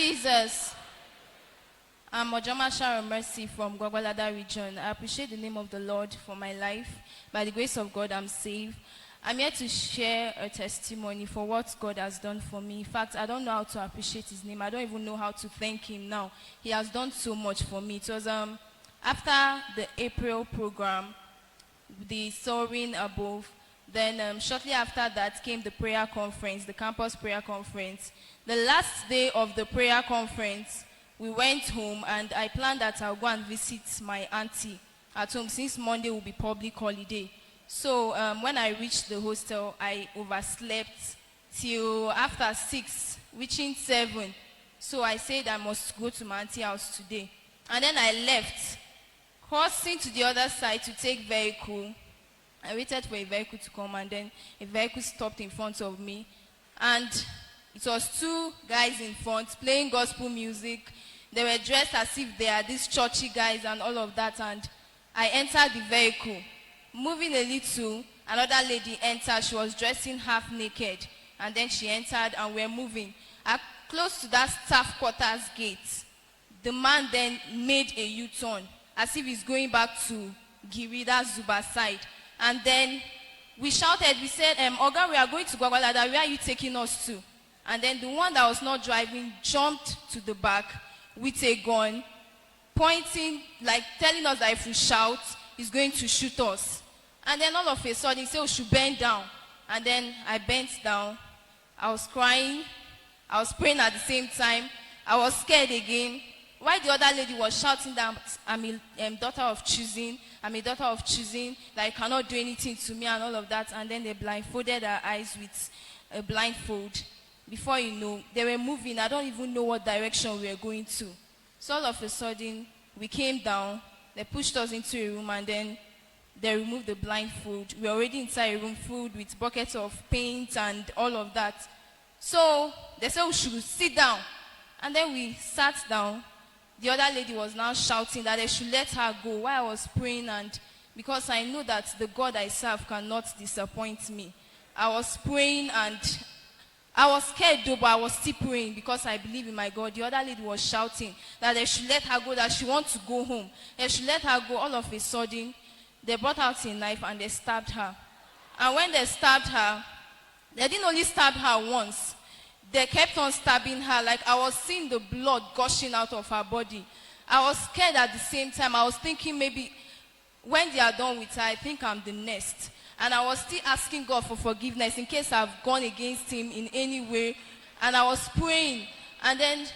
Jesus. I'm Ojoma Sharon Mercy from Gwagwalada region. I appreciate the name of the Lord for my life. By the grace of God, I'm saved. I'm here to share a testimony for what God has done for me. In fact, I don't know how to appreciate his name. I don't even know how to thank him now. He has done so much for me. It was after the April program, the Soaring Above. Then shortly after that came the prayer conference, the campus prayer conference. The last day of the prayer conference, we went home and I planned that I'll go and visit my auntie at home since Monday will be public holiday. So when I reached the hostel, I overslept till after 6, reaching 7. So I said I must go to my auntie house today. And then I left, crossing to the other side to take vehicle. I waited for a vehicle to come and then a vehicle stopped in front of me. And it was 2 guys in front playing gospel music. They were dressed as if they are these churchy guys and all of that. And I entered the vehicle. Moving a little, another lady entered. She was dressing half naked. And then she entered and we're moving. Close to that staff quarters gate, the man then made a U-turn as if he's going back to Girida Zuba side. And then we shouted, we said, Oga, we are going to Gwagwalada. Where are you taking us to? And then the one that was not driving jumped to the back with a gun, pointing, like telling us that if we shout, he's going to shoot us. And then all of a sudden, he said we should bend down. And then I bent down. I was crying. I was praying at the same time. I was scared again. While the other lady was shouting that I'm a daughter of choosing, I'm a daughter of choosing, that you cannot do anything to me and all of that. And then they blindfolded her eyes with a blindfold. Before you know, they were moving. I don't even know what direction we were going to. So all of a sudden, we came down. They pushed us into a room and then they removed the blindfold. We were already inside a room filled with buckets of paint and all of that. So they said we should sit down. And then we sat down. The other lady was now shouting that they should let her go while I was praying, and because I know that the God I serve cannot disappoint me. I was praying and I was scared though, but I was still praying because I believe in my God. The other lady was shouting that they should let her go, that she wants to go home. They should let her go. All of a sudden, they brought out a knife and they stabbed her. And when they stabbed her, they didn't only stab her once. They kept on stabbing her. Like I was seeing the blood gushing out of her body. I was scared at the same time. I was thinking maybe when they are done with her, I think I'm the next. And I was still asking God for forgiveness in case I've gone against him in any way. And I was praying. And then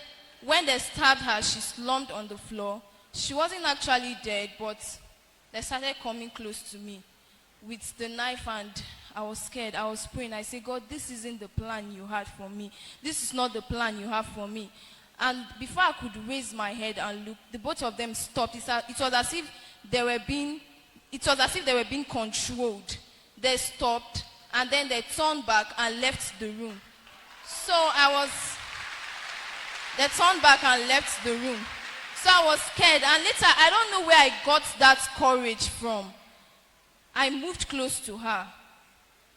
when they stabbed her, she slumped on the floor. She wasn't actually dead, but they started coming close to me with the knife, and I was scared. I was praying. I said, God, this isn't the plan you had for me. This is not the plan you have for me. And before I could raise my head and look, the both of them stopped. It was as if they were being controlled. They stopped and then they turned back and left the room. So they turned back and left the room. So I was scared. And later, I don't know where I got that courage from. I moved close to her.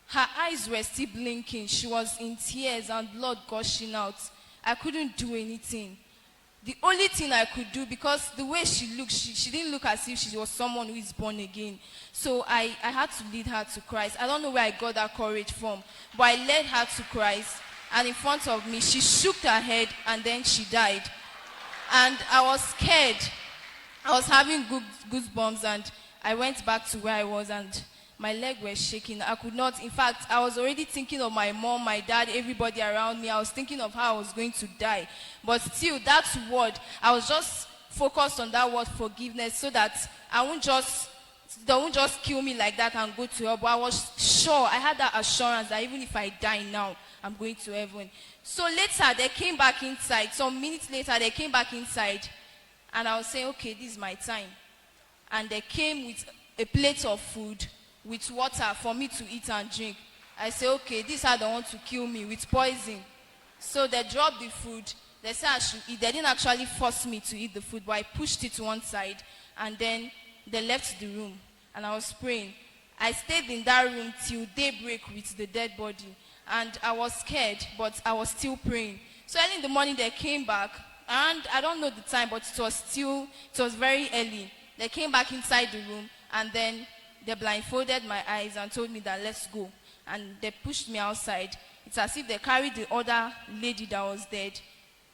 Her eyes were still blinking. She was in tears and blood gushing out. I couldn't do anything. The only thing I could do, because the way she looked, she didn't look as if she was someone who is born again. So I had to lead her to Christ. I don't know where I got that courage from, but I led her to Christ. And in front of me, she shook her head and then she died. And I was scared. I was having goosebumps, and I went back to where I was, and my leg was shaking. I could not, in fact, I was already thinking of my mom, my dad, everybody around me. I was thinking of how I was going to die. But still, that word, I was just focused on that word, forgiveness, so that they won't just kill me like that and go to hell. But I was sure, I had that assurance that even if I die now, I'm going to heaven. So later, they came back inside. Some minutes later, they came back inside. And I was saying, okay, this is my time. And they came with a plate of food, with water for me to eat and drink. I said, okay, this is how they want to kill me, with poison. So they dropped the food. They said I should eat. They didn't actually force me to eat the food, but I pushed it to one side. And then they left the room. And I was praying. I stayed in that room till daybreak with the dead body. And I was scared, but I was still praying. So early in the morning, they came back. And I don't know the time, but it was very early. They came back inside the room, and then they blindfolded my eyes and told me that let's go. And they pushed me outside. It's as if they carried the other lady that was dead,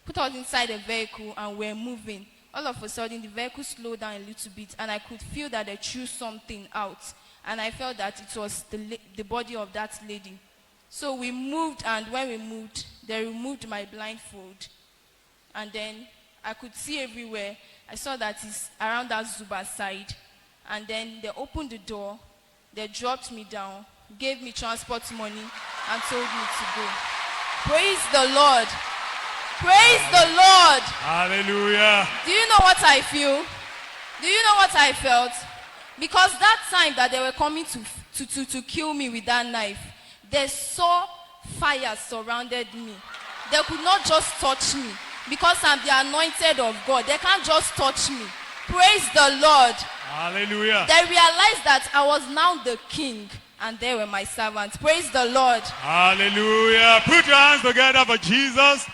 put us inside a vehicle, and we're moving. All of a sudden, the vehicle slowed down a little bit, and I could feel that they threw something out. And I felt that it was the body of that lady. So we moved, and when we moved, they removed my blindfold. And then I could see everywhere. I saw that it's around that Zuba side. And then they opened the door, they dropped me down, gave me transport money, and told me to go. Praise the Lord. Praise the Lord. Hallelujah. Do you know what I feel? Do you know what I felt? Because that time that they were coming to kill me with that knife, they saw fire surrounded me. They could not just touch me. Because I'm the anointed of God, they can't just touch me. Praise the Lord. Hallelujah. They realized that I was now the king, and they were my servants. Praise the Lord. Hallelujah. Put your hands together for Jesus.